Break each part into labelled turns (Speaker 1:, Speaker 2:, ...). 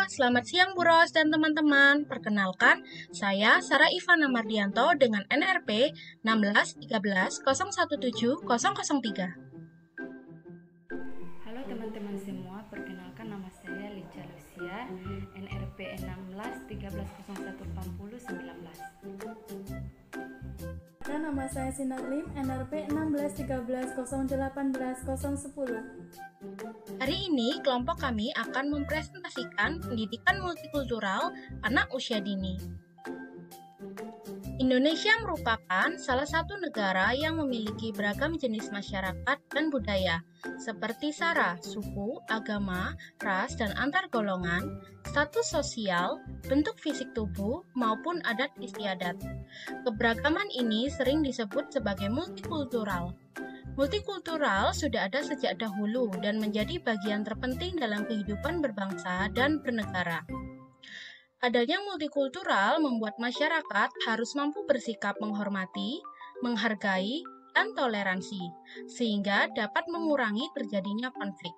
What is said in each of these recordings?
Speaker 1: selamat siang Bu Ros dan teman-teman. Perkenalkan, saya Sarah Ivana Mardianto dengan NRP 16130170003.
Speaker 2: Halo teman-teman semua, perkenalkan nama saya Lica Lucia, NRP 1613018019.
Speaker 3: Nama saya Sinar Lim, NRP 1613018010.
Speaker 1: Hari ini kelompok kami akan mempresentasikan pendidikan multikultural anak usia dini. Indonesia merupakan salah satu negara yang memiliki beragam jenis masyarakat dan budaya, seperti sara, suku, agama, ras, dan antar golongan, status sosial, bentuk fisik tubuh, maupun adat istiadat. Keberagaman ini sering disebut sebagai multikultural. Multikultural sudah ada sejak dahulu dan menjadi bagian terpenting dalam kehidupan berbangsa dan bernegara. Adanya multikultural membuat masyarakat harus mampu bersikap menghormati, menghargai, dan toleransi, sehingga dapat mengurangi terjadinya konflik.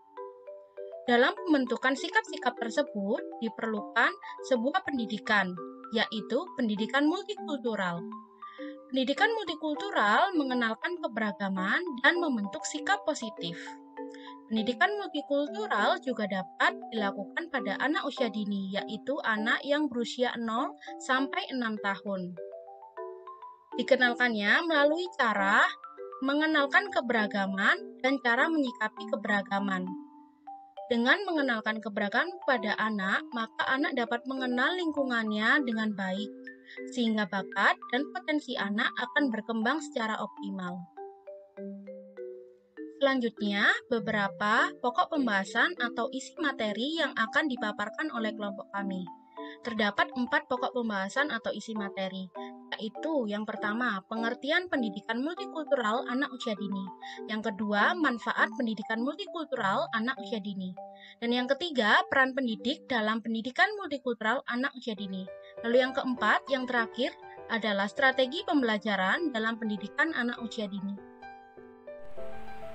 Speaker 1: Dalam pembentukan sikap-sikap tersebut, diperlukan sebuah pendidikan, yaitu pendidikan multikultural. Pendidikan multikultural mengenalkan keberagaman dan membentuk sikap positif. Pendidikan multikultural juga dapat dilakukan pada anak usia dini, yaitu anak yang berusia 0 sampai 6 tahun. Dikenalkannya melalui cara mengenalkan keberagaman dan cara menyikapi keberagaman. Dengan mengenalkan keberagaman pada anak, maka anak dapat mengenal lingkungannya dengan baik, sehingga bakat dan potensi anak akan berkembang secara optimal. Selanjutnya, beberapa pokok pembahasan atau isi materi yang akan dipaparkan oleh kelompok kami. Terdapat 4 pokok pembahasan atau isi materi, yaitu yang pertama, pengertian pendidikan multikultural anak usia dini. Yang kedua, manfaat pendidikan multikultural anak usia dini. Dan yang ketiga, peran pendidik dalam pendidikan multikultural anak usia dini. Lalu yang keempat, yang terakhir, adalah strategi pembelajaran dalam pendidikan anak usia dini.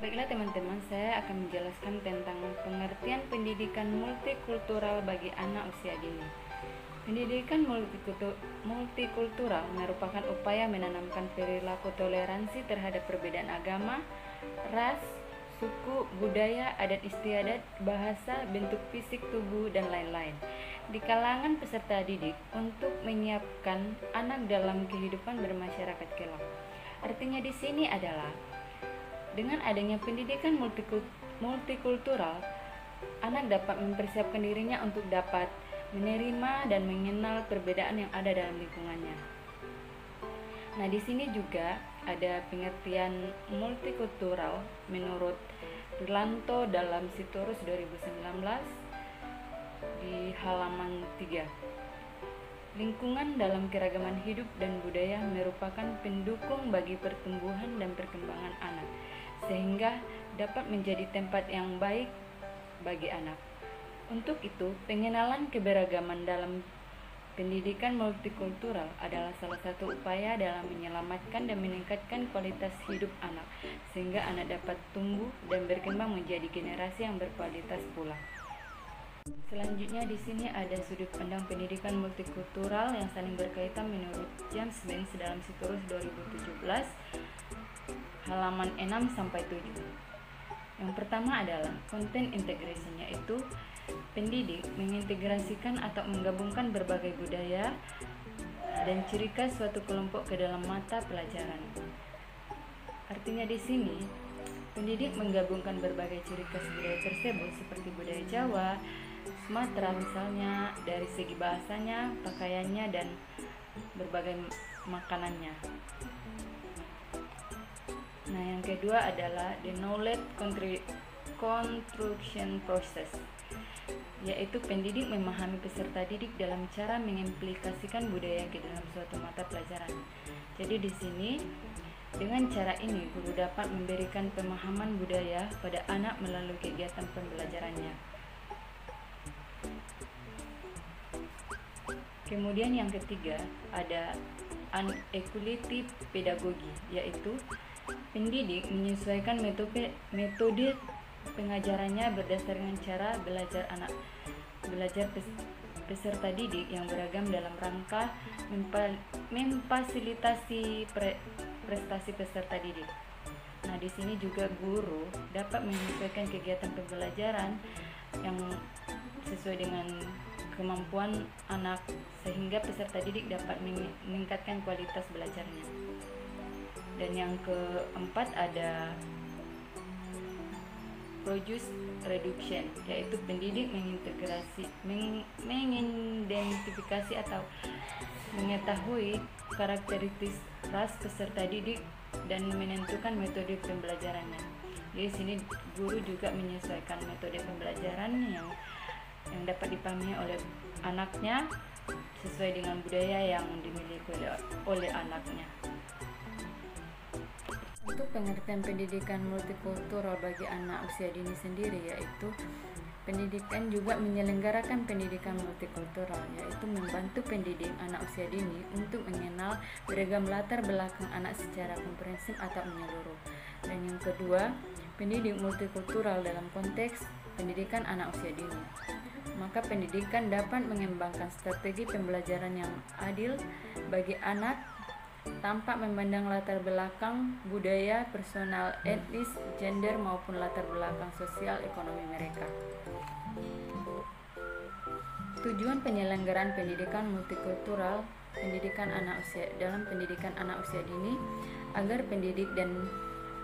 Speaker 2: Baiklah teman-teman, saya akan menjelaskan tentang pengertian pendidikan multikultural bagi anak usia dini. Pendidikan multikultural merupakan upaya menanamkan perilaku toleransi terhadap perbedaan agama, ras, suku, budaya, adat istiadat, bahasa, bentuk fisik tubuh, dan lain-lain di kalangan peserta didik untuk menyiapkan anak dalam kehidupan bermasyarakat kelak. Artinya di sini adalah dengan adanya pendidikan multikultural, anak dapat mempersiapkan dirinya untuk dapat menerima dan mengenal perbedaan yang ada dalam lingkungannya. Nah, di sini juga ada pengertian multikultural menurut Rilanto dalam Sitorus 2019 di halaman 3. Lingkungan dalam keragaman hidup dan budaya merupakan pendukung bagi pertumbuhan dan perkembangan anak, sehingga dapat menjadi tempat yang baik bagi anak. Untuk itu, pengenalan keberagaman dalam pendidikan multikultural adalah salah satu upaya dalam menyelamatkan dan meningkatkan kualitas hidup anak, sehingga anak dapat tumbuh dan berkembang menjadi generasi yang berkualitas pula. Selanjutnya di sini ada sudut pandang pendidikan multikultural yang saling berkaitan menurut James Banks dalam Sitorus 2017 halaman 6 sampai 7. Yang pertama adalah content integration, yaitu pendidik mengintegrasikan atau menggabungkan berbagai budaya dan ciri khas suatu kelompok ke dalam mata pelajaran. Artinya di sini pendidik menggabungkan berbagai ciri khas budaya tersebut seperti budaya Jawa, Sumatera misalnya, dari segi bahasanya, pakaiannya, dan berbagai makanannya. Nah, yang kedua adalah the knowledge construction process, yaitu pendidik memahami peserta didik dalam cara mengimplikasikan budaya ke dalam suatu mata pelajaran. Jadi di sini dengan cara ini guru dapat memberikan pemahaman budaya pada anak melalui kegiatan pembelajarannya. Kemudian yang ketiga ada unequality pedagogi, yaitu pendidik menyesuaikan metode pengajarannya berdasarkan cara belajar anak belajar peserta didik yang beragam dalam rangka memfasilitasi prestasi peserta didik. Nah, di sini juga guru dapat menyesuaikan kegiatan pembelajaran yang sesuai dengan kemampuan anak sehingga peserta didik dapat meningkatkan kualitas belajarnya. Dan yang keempat ada produce reduction, yaitu pendidik mengidentifikasi atau mengetahui karakteristik ras peserta didik dan menentukan metode pembelajarannya. Jadi sini guru juga menyesuaikan metode pembelajaran yang dapat dipahami oleh anaknya sesuai dengan budaya yang dimiliki oleh anaknya. Untuk pengertian pendidikan multikultural bagi anak usia dini sendiri, yaitu pendidikan juga menyelenggarakan pendidikan multikultural, yaitu membantu pendidik anak usia dini untuk mengenal beragam latar belakang anak secara komprehensif atau menyeluruh. Dan yang kedua, pendidik multikultural dalam konteks pendidikan anak usia dini. Maka pendidikan dapat mengembangkan strategi pembelajaran yang adil bagi anak tanpa memandang latar belakang budaya, personal, etnis, gender maupun latar belakang sosial ekonomi mereka. Tujuan penyelenggaraan pendidikan multikultural dalam pendidikan anak usia dini agar pendidik dan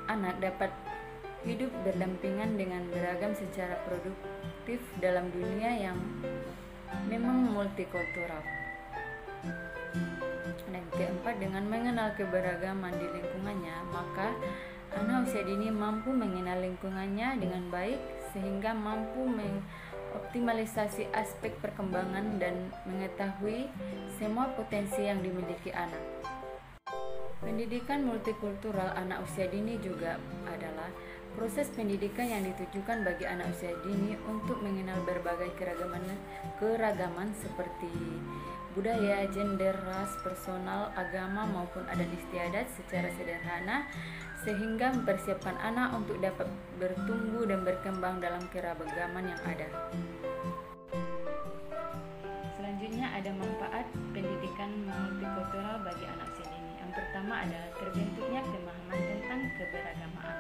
Speaker 2: anak dapat hidup berdampingan dengan beragam secara produktif dalam dunia yang memang multikultural. Dan keempat, dengan mengenal keberagaman di lingkungannya, maka anak usia dini mampu mengenal lingkungannya dengan baik sehingga mampu mengoptimalisasi aspek perkembangan dan mengetahui semua potensi yang dimiliki anak. Pendidikan multikultural anak usia dini juga adalah proses pendidikan yang ditujukan bagi anak usia dini untuk mengenal berbagai keragaman seperti budaya, gender, ras, personal, agama maupun adat istiadat secara sederhana sehingga mempersiapkan anak untuk dapat bertumbuh dan berkembang dalam keragaman yang ada. Selanjutnya ada manfaat pendidikan multikultural bagi anak usia dini. Yang pertama adalah terbentuknya pemahaman tentang keberagaman.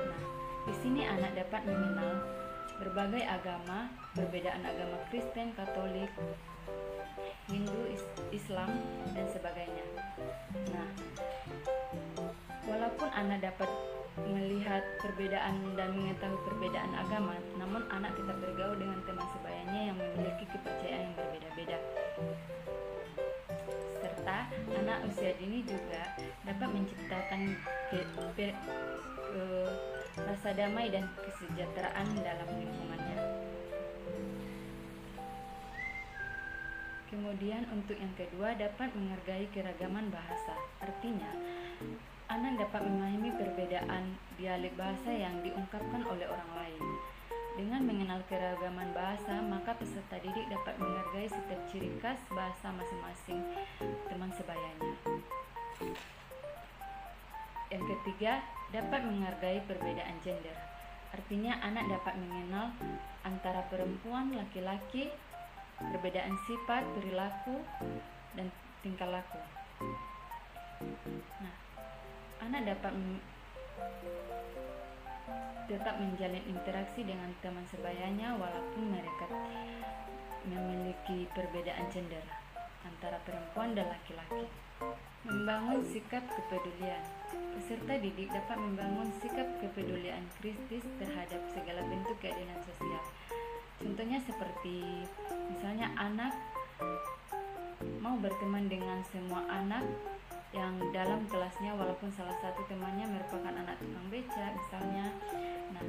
Speaker 2: Nah, di sini anak dapat mengenal berbagai agama, perbedaan agama Kristen, Katolik, Hindu, Islam, dan sebagainya. Nah, walaupun anak dapat melihat perbedaan dan mengetahui perbedaan agama, namun anak tetap bergaul dengan teman sebayanya yang memiliki kepercayaan yang berbeda-beda. Serta anak usia dini juga dapat menciptakan rasa damai dan kesejahteraan dalam lingkungannya. Kemudian untuk yang kedua, dapat menghargai keragaman bahasa. Artinya, anak dapat memahami perbedaan dialek bahasa yang diungkapkan oleh orang lain. Dengan mengenal keragaman bahasa, maka peserta didik dapat menghargai setiap ciri khas bahasa masing-masing teman sebayanya. Yang ketiga, dapat menghargai perbedaan gender. Artinya, anak dapat mengenal antara perempuan, laki-laki, perbedaan sifat, perilaku, dan tingkah laku. Nah, anak dapat tetap menjalin interaksi dengan teman sebayanya walaupun mereka memiliki perbedaan gender antara perempuan dan laki-laki. Membangun sikap kepedulian. Peserta didik dapat membangun sikap kepedulian kritis terhadap segala bentuk keadilan sosial. Contohnya seperti misalnya anak mau berteman dengan semua anak yang dalam kelasnya walaupun salah satu temannya merupakan anak tukang beca misalnya. Nah,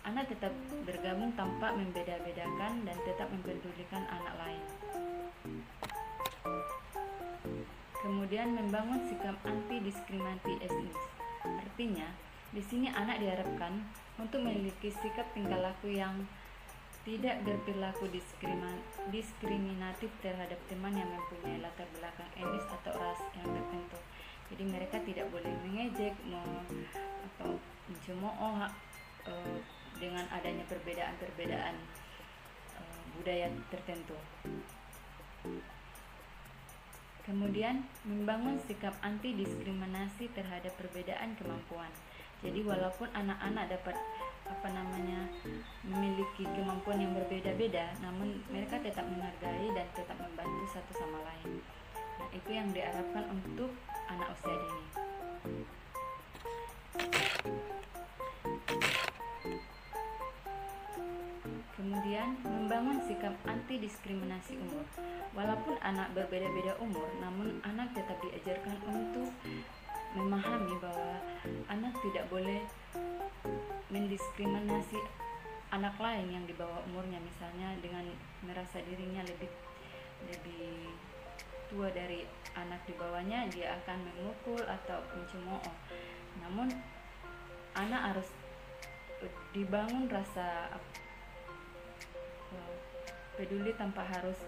Speaker 2: anak tetap bergabung tanpa membeda-bedakan dan tetap mempedulikan anak lain. Kemudian membangun sikap anti diskriminasi etnis. Artinya, di sini anak diharapkan untuk memiliki sikap tingkah laku yang tidak berperilaku diskriminatif terhadap teman yang mempunyai latar belakang etnis atau ras yang tertentu. Jadi mereka tidak boleh mengejek atau mencemooh dengan adanya perbedaan-perbedaan budaya tertentu. Kemudian, membangun sikap anti diskriminasi terhadap perbedaan kemampuan. Jadi walaupun anak-anak dapat memiliki kemampuan yang berbeda-beda, namun mereka tetap menghargai dan tetap membantu satu sama lain. Nah, itu yang diharapkan untuk anak usia dini. Kemudian, membangun sikap anti diskriminasi umur. Walaupun anak berbeda-beda umur, namun anak tetap diajarkan untuk memahami bahwa anak tidak boleh mendiskriminasi anak lain yang di bawah umurnya, misalnya dengan merasa dirinya lebih tua dari anak di bawahnya, dia akan memukul atau mencemooh. Namun anak harus dibangun rasa peduli tanpa harus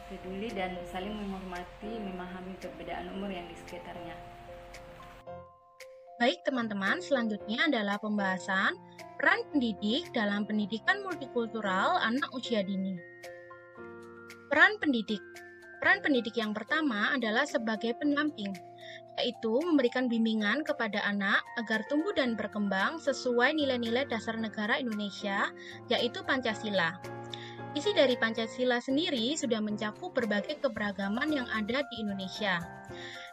Speaker 2: peduli dan saling menghormati, memahami perbedaan umur yang di sekitarnya.
Speaker 1: Baik teman-teman, selanjutnya adalah pembahasan peran pendidik dalam pendidikan multikultural anak usia dini. Peran pendidik. Peran pendidik yang pertama adalah sebagai pendamping, yaitu memberikan bimbingan kepada anak agar tumbuh dan berkembang sesuai nilai-nilai dasar negara Indonesia, yaitu Pancasila. Isi dari Pancasila sendiri sudah mencakup berbagai keberagaman yang ada di Indonesia.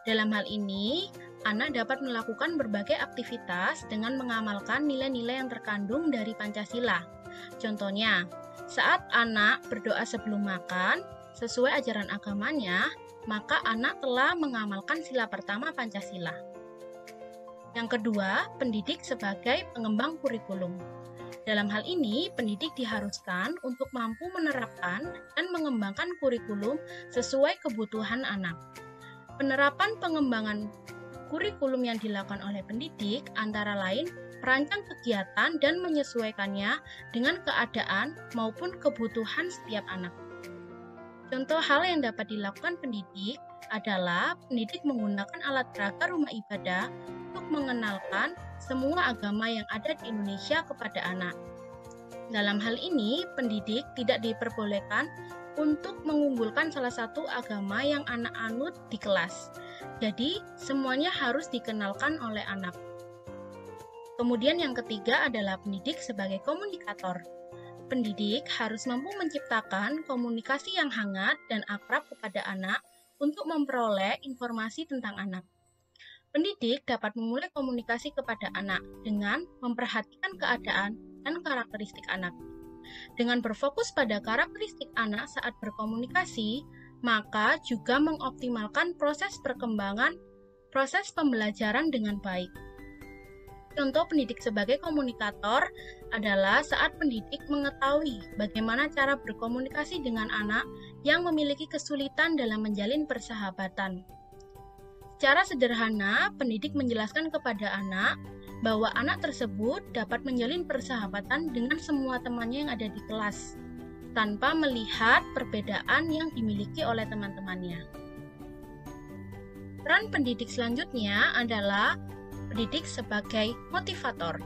Speaker 1: Dalam hal ini, anak dapat melakukan berbagai aktivitas dengan mengamalkan nilai-nilai yang terkandung dari Pancasila. Contohnya, saat anak berdoa sebelum makan, sesuai ajaran agamanya, maka anak telah mengamalkan sila pertama Pancasila. Yang kedua, pendidik sebagai pengembang kurikulum. Dalam hal ini, pendidik diharuskan untuk mampu menerapkan dan mengembangkan kurikulum sesuai kebutuhan anak. Penerapan pengembangan kurikulum yang dilakukan oleh pendidik antara lain merancang kegiatan dan menyesuaikannya dengan keadaan maupun kebutuhan setiap anak. Contoh hal yang dapat dilakukan pendidik adalah pendidik menggunakan alat peraga rumah ibadah untuk mengenalkan semua agama yang ada di Indonesia kepada anak. Dalam hal ini, pendidik tidak diperbolehkan untuk mengunggulkan salah satu agama yang anak anut di kelas. Jadi, semuanya harus dikenalkan oleh anak. Kemudian yang ketiga adalah pendidik sebagai komunikator. Pendidik harus mampu menciptakan komunikasi yang hangat dan akrab kepada anak untuk memperoleh informasi tentang anak. Pendidik dapat memulai komunikasi kepada anak dengan memperhatikan keadaan dan karakteristik anak. Dengan berfokus pada karakteristik anak saat berkomunikasi, maka juga mengoptimalkan proses perkembangan, proses pembelajaran dengan baik. Contoh pendidik sebagai komunikator adalah saat pendidik mengetahui bagaimana cara berkomunikasi dengan anak yang memiliki kesulitan dalam menjalin persahabatan. Secara sederhana, pendidik menjelaskan kepada anak bahwa anak tersebut dapat menjalin persahabatan dengan semua temannya yang ada di kelas, tanpa melihat perbedaan yang dimiliki oleh teman-temannya. Peran pendidik selanjutnya adalah pendidik sebagai motivator.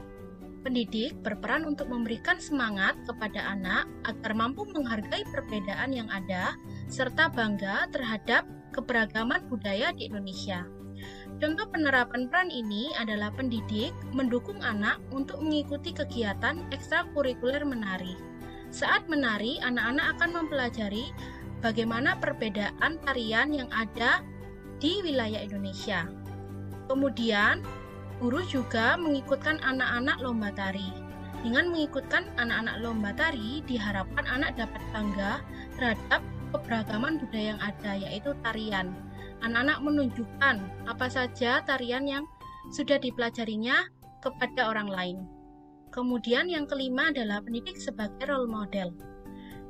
Speaker 1: Pendidik berperan untuk memberikan semangat kepada anak agar mampu menghargai perbedaan yang ada, serta bangga terhadap keberagaman budaya di Indonesia. Contoh penerapan peran ini adalah pendidik mendukung anak untuk mengikuti kegiatan ekstrakurikuler menari. Saat menari, anak-anak akan mempelajari bagaimana perbedaan tarian yang ada di wilayah Indonesia. Kemudian, guru juga mengikutkan anak-anak lomba tari. Dengan mengikutkan anak-anak lomba tari, diharapkan anak dapat bangga terhadap keberagaman budaya yang ada, yaitu tarian. Anak-anak menunjukkan apa saja tarian yang sudah dipelajarinya kepada orang lain. Kemudian yang kelima adalah pendidik sebagai role model.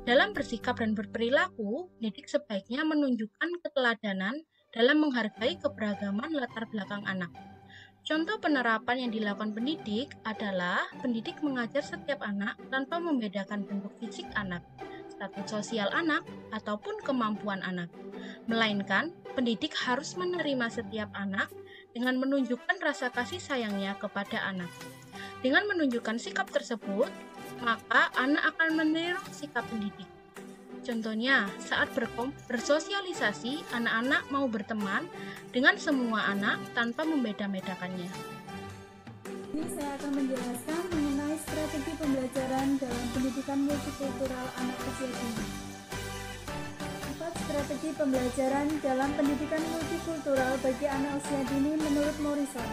Speaker 1: Dalam bersikap dan berperilaku, pendidik sebaiknya menunjukkan keteladanan dalam menghargai keberagaman latar belakang anak. Contoh penerapan yang dilakukan pendidik adalah pendidik mengajar setiap anak tanpa membedakan bentuk fisik anak, status sosial anak, ataupun kemampuan anak. Melainkan, pendidik harus menerima setiap anak dengan menunjukkan rasa kasih sayangnya kepada anak. Dengan menunjukkan sikap tersebut, maka anak akan meniru sikap pendidik. Contohnya, saat bersosialisasi, anak-anak mau berteman dengan semua anak tanpa membeda-bedakannya.
Speaker 3: Ini saya akan menjelaskan mengenai strategi pembelajaran dalam pendidikan multikultural anak usia dini. 4 strategi pembelajaran dalam pendidikan multikultural bagi anak usia dini menurut Morrison.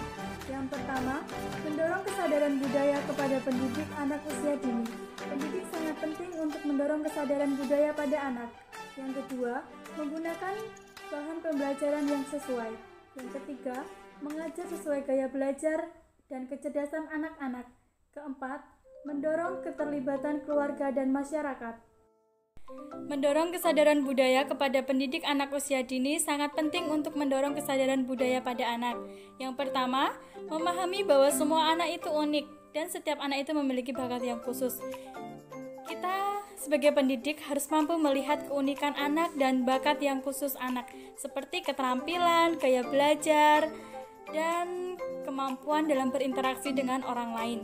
Speaker 3: Yang pertama, mendorong kesadaran budaya kepada pendidik anak usia dini. Pendidik sangat penting untuk mendorong kesadaran budaya pada anak. Yang kedua, menggunakan bahan pembelajaran yang sesuai. Yang ketiga, mengajar sesuai gaya belajar dan kecerdasan anak-anak. Keempat, mendorong keterlibatan keluarga dan masyarakat.
Speaker 4: Mendorong kesadaran budaya kepada pendidik anak usia dini sangat penting untuk mendorong kesadaran budaya pada anak. Yang pertama, memahami bahwa semua anak itu unik dan setiap anak itu memiliki bakat yang khusus. Kita sebagai pendidik harus mampu melihat keunikan anak dan bakat yang khusus anak, seperti keterampilan, gaya belajar, dan kemampuan dalam berinteraksi dengan orang lain.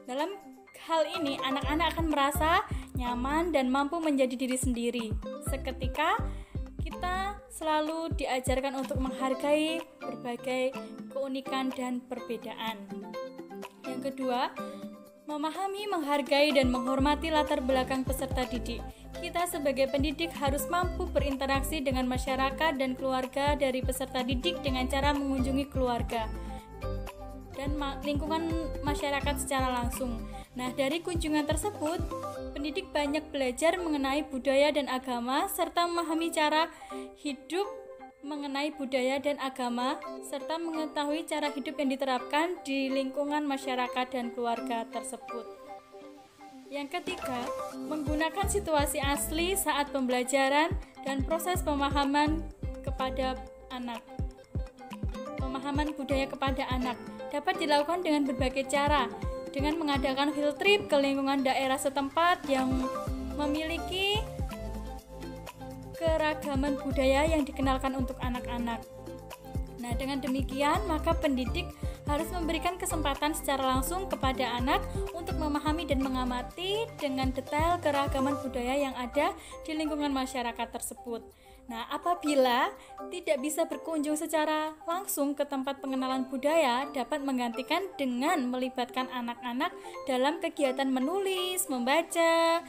Speaker 4: Dalam hal ini, anak-anak akan merasa nyaman dan mampu menjadi diri sendiri. Seketika, kita selalu diajarkan untuk menghargai berbagai keunikan dan perbedaan. Yang kedua, memahami, menghargai, dan menghormati latar belakang peserta didik. Kita sebagai pendidik harus mampu berinteraksi dengan masyarakat dan keluarga dari peserta didik dengan cara mengunjungi keluarga dan lingkungan masyarakat secara langsung. Nah, dari kunjungan tersebut, pendidik banyak belajar mengenai budaya dan agama, serta memahami cara hidup mengenai budaya dan agama, serta mengetahui cara hidup yang diterapkan di lingkungan masyarakat dan keluarga tersebut. Yang ketiga, menggunakan situasi asli saat pembelajaran dan proses pemahaman kepada anak. Pemahaman budaya kepada anak dapat dilakukan dengan berbagai cara, dengan mengadakan field trip ke lingkungan daerah setempat yang memiliki keragaman budaya yang dikenalkan untuk anak-anak. Nah, dengan demikian, maka pendidik harus memberikan kesempatan secara langsung kepada anak untuk memahami dan mengamati dengan detail keragaman budaya yang ada di lingkungan masyarakat tersebut. Nah, apabila tidak bisa berkunjung secara langsung ke tempat pengenalan budaya, dapat menggantikan dengan melibatkan anak-anak dalam kegiatan menulis, membaca,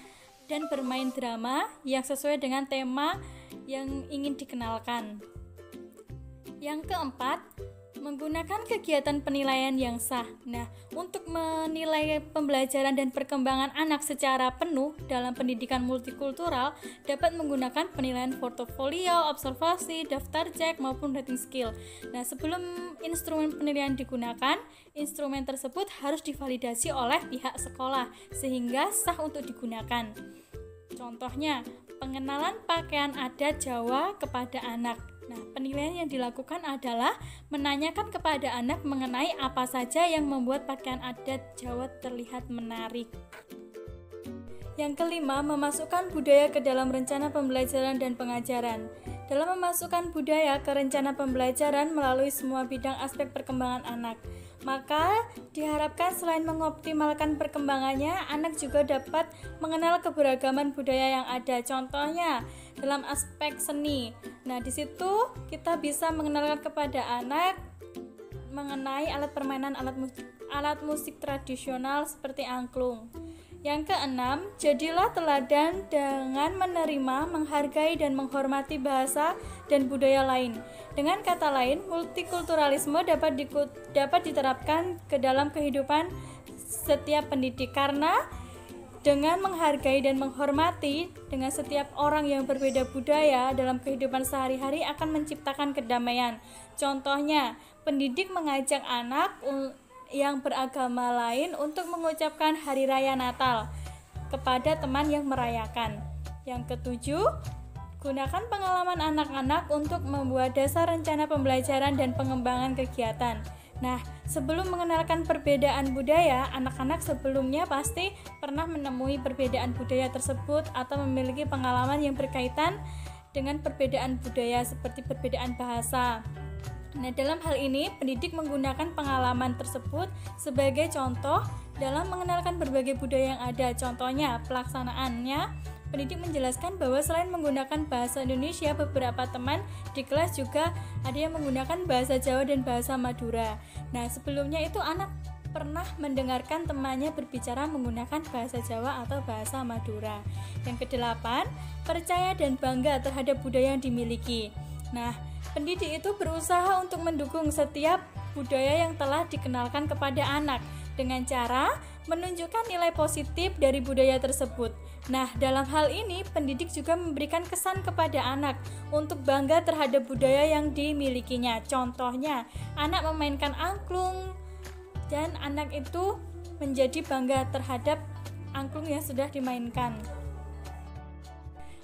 Speaker 4: dan bermain drama yang sesuai dengan tema yang ingin dikenalkan. Yang keempat, menggunakan kegiatan penilaian yang sah. Nah, untuk menilai pembelajaran dan perkembangan anak secara penuh dalam pendidikan multikultural dapat menggunakan penilaian portofolio, observasi, daftar cek, maupun rating skill. Nah, sebelum instrumen penilaian digunakan, instrumen tersebut harus divalidasi oleh pihak sekolah sehingga sah untuk digunakan. Contohnya, pengenalan pakaian adat Jawa kepada anak. Nah, penilaian yang dilakukan adalah menanyakan kepada anak mengenai apa saja yang membuat pakaian adat Jawa terlihat menarik. Yang kelima, memasukkan budaya ke dalam rencana pembelajaran dan pengajaran. Dalam memasukkan budaya ke rencana pembelajaran melalui semua bidang aspek perkembangan anak, maka diharapkan selain mengoptimalkan perkembangannya, anak juga dapat mengenal keberagaman budaya yang ada. Contohnya dalam aspek seni. Nah, di situ kita bisa mengenalkan kepada anak mengenai alat permainan, alat musik tradisional seperti angklung. Yang keenam, jadilah teladan dengan menerima, menghargai, dan menghormati bahasa dan budaya lain. Dengan kata lain, multikulturalisme dapat diterapkan ke dalam kehidupan setiap pendidik karena dengan menghargai dan menghormati dengan setiap orang yang berbeda budaya dalam kehidupan sehari-hari akan menciptakan kedamaian. Contohnya, pendidik mengajak anak yang beragama lain untuk mengucapkan Hari Raya Natal kepada teman yang merayakan. Yang ketujuh, gunakan pengalaman anak-anak untuk membuat dasar rencana pembelajaran dan pengembangan kegiatan. Nah, sebelum mengenalkan perbedaan budaya, anak-anak sebelumnya pasti pernah menemui perbedaan budaya tersebut atau memiliki pengalaman yang berkaitan dengan perbedaan budaya seperti perbedaan bahasa. Nah, dalam hal ini, pendidik menggunakan pengalaman tersebut sebagai contoh dalam mengenalkan berbagai budaya yang ada. Contohnya, pelaksanaannya, pendidik menjelaskan bahwa selain menggunakan bahasa Indonesia, beberapa teman di kelas juga ada yang menggunakan bahasa Jawa dan bahasa Madura. Nah, sebelumnya itu anak pernah mendengarkan temannya berbicara menggunakan bahasa Jawa atau bahasa Madura. Yang kedelapan, percaya dan bangga terhadap budaya yang dimiliki. Nah, pendidik itu berusaha untuk mendukung setiap budaya yang telah dikenalkan kepada anak dengan cara menunjukkan nilai positif dari budaya tersebut. Nah, dalam hal ini pendidik juga memberikan kesan kepada anak untuk bangga terhadap budaya yang dimilikinya. Contohnya, anak memainkan angklung dan anak itu menjadi bangga terhadap angklung yang sudah dimainkan.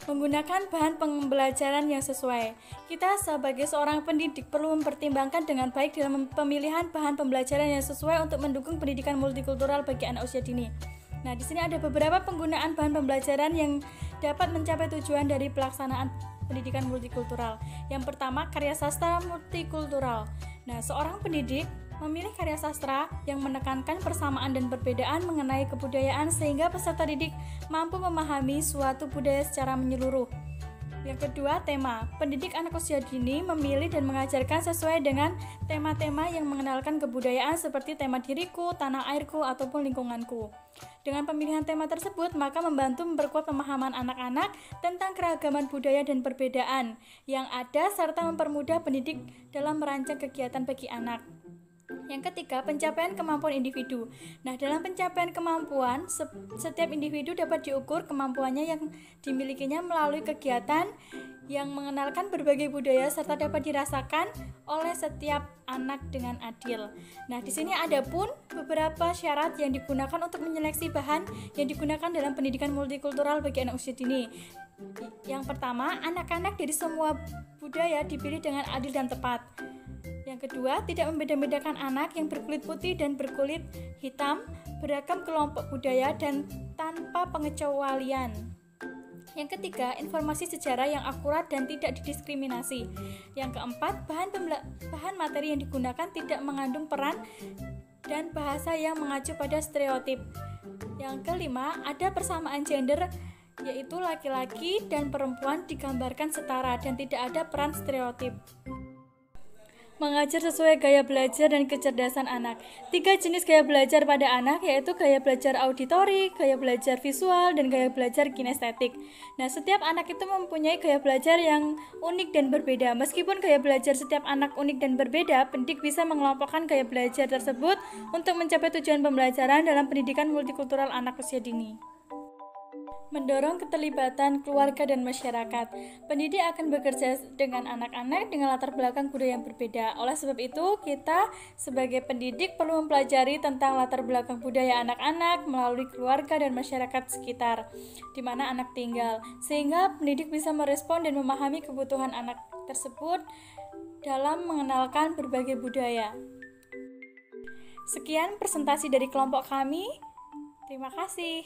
Speaker 4: Menggunakan bahan pembelajaran yang sesuai. Kita sebagai seorang pendidik perlu mempertimbangkan dengan baik dalam pemilihan bahan pembelajaran yang sesuai untuk mendukung pendidikan multikultural bagi anak usia dini. Nah, di sini ada beberapa penggunaan bahan pembelajaran yang dapat mencapai tujuan dari pelaksanaan pendidikan multikultural. Yang pertama, karya sastra multikultural. Nah, seorang pendidik memilih karya sastra yang menekankan persamaan dan perbedaan mengenai kebudayaan sehingga peserta didik mampu memahami suatu budaya secara menyeluruh. Yang kedua, tema. Pendidik anak usia dini memilih dan mengajarkan sesuai dengan tema-tema yang mengenalkan kebudayaan seperti tema diriku, tanah airku, ataupun lingkunganku. Dengan pemilihan tema tersebut, maka membantu memperkuat pemahaman anak-anak tentang keragaman budaya dan perbedaan yang ada serta mempermudah pendidik dalam merancang kegiatan bagi anak. Yang ketiga, pencapaian kemampuan individu. Nah, dalam pencapaian kemampuan, setiap individu dapat diukur kemampuannya yang dimilikinya melalui kegiatan yang mengenalkan berbagai budaya serta dapat dirasakan oleh setiap anak dengan adil. Nah, di sini ada pun beberapa syarat yang digunakan untuk menyeleksi bahan yang digunakan dalam pendidikan multikultural bagi anak usia dini. Yang pertama, anak-anak dari semua budaya dipilih dengan adil dan tepat. Yang kedua, tidak membeda-bedakan anak yang berkulit putih dan berkulit hitam, beragam kelompok budaya dan tanpa pengecualian. Yang ketiga, informasi sejarah yang akurat dan tidak didiskriminasi. Yang keempat, bahan materi yang digunakan tidak mengandung peran dan bahasa yang mengacu pada stereotip. Yang kelima, ada persamaan gender, yaitu laki-laki dan perempuan digambarkan setara dan tidak ada peran stereotip. Mengajar sesuai gaya belajar dan kecerdasan anak. 3 jenis gaya belajar pada anak yaitu gaya belajar auditorik, gaya belajar visual, dan gaya belajar kinestetik. Nah, setiap anak itu mempunyai gaya belajar yang unik dan berbeda. Meskipun gaya belajar setiap anak unik dan berbeda, pendidik bisa mengelompokkan gaya belajar tersebut untuk mencapai tujuan pembelajaran dalam pendidikan multikultural anak usia dini. Mendorong keterlibatan keluarga dan masyarakat. Pendidik akan bekerja dengan anak-anak dengan latar belakang budaya yang berbeda. Oleh sebab itu, kita sebagai pendidik perlu mempelajari tentang latar belakang budaya anak-anak melalui keluarga dan masyarakat sekitar di mana anak tinggal, sehingga pendidik bisa merespon dan memahami kebutuhan anak tersebut dalam mengenalkan berbagai budaya. Sekian presentasi dari kelompok kami. Terima kasih.